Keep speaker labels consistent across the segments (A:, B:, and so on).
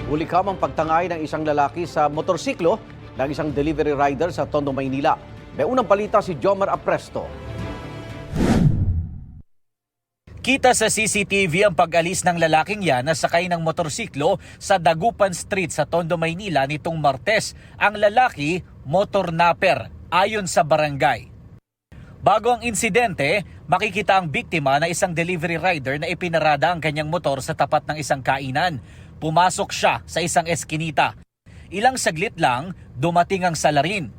A: Huli kamang pagtangay ng isang lalaki sa motorsiklo ng isang delivery rider sa Tondo, Maynila. May unang balita si Jomar Apresto.
B: Kita sa CCTV ang pag-alis ng lalaking yan na sakay ng motorsiklo sa Dagupan Street sa Tondo, Maynila nitong Martes. Ang lalaki, motor napper, ayon sa barangay. Bago ang insidente, makikita ang biktima na isang delivery rider na ipinarada ang kanyang motor sa tapat ng isang kainan. Pumasok siya sa isang eskinita. Ilang saglit lang, dumating ang salarin.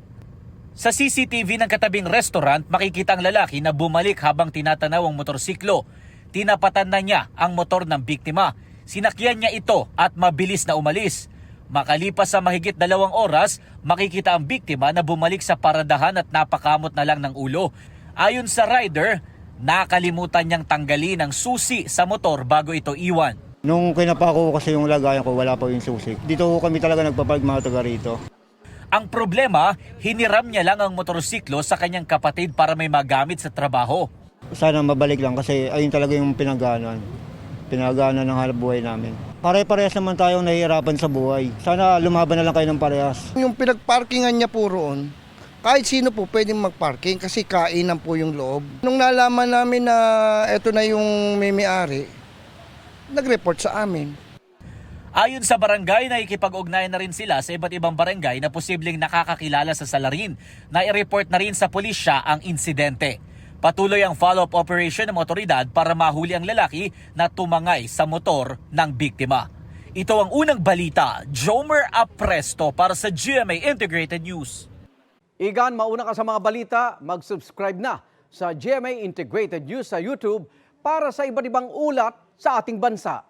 B: Sa CCTV ng katabing restaurant, makikita ang lalaki na bumalik habang tinatanaw ang motorsiklo. Tinapatan na niya ang motor ng biktima. Sinakyan niya ito at mabilis na umalis. Makalipas sa mahigit 2 oras, makikita ang biktima na bumalik sa paradahan at napakamot na lang ng ulo. Ayon sa rider, nakalimutan niyang tanggalin ang susi sa motor bago ito iwan.
C: Nung kinapako ko kasi yung lagayan ko, wala pa yung susi. Dito kami talaga nagpapark mga taga rito.
B: Ang problema, hiniram niya lang ang motorsiklo sa kanyang kapatid para may magamit sa trabaho.
C: Sana mabalik lang kasi ayun talaga yung pinagganan ng hanap buhay namin. Pare-parehas naman tayong nahihirapan sa buhay. Sana lumaban na lang kayo ng parehas.
D: Yung pinagparkingan niya po roon, kahit sino po pwedeng magparking kasi kainan po yung loob. Nung nalaman namin na eto na yung may-ari, nag-report sa amin.
B: Ayon sa barangay, nakikipag-ugnayan na rin sila sa iba't ibang barangay na posibleng nakakakilala sa salarin. Na-report na rin sa pulisya ang insidente. Patuloy ang follow-up operation ng otoridad para mahuli ang lalaki na tumangay sa motor ng biktima. Ito ang unang balita, Jomer Apresto para sa GMA Integrated News.
A: Igan, mauna ka sa mga balita, mag-subscribe na sa GMA Integrated News sa YouTube para sa iba't ibang ulat sa ating bansa.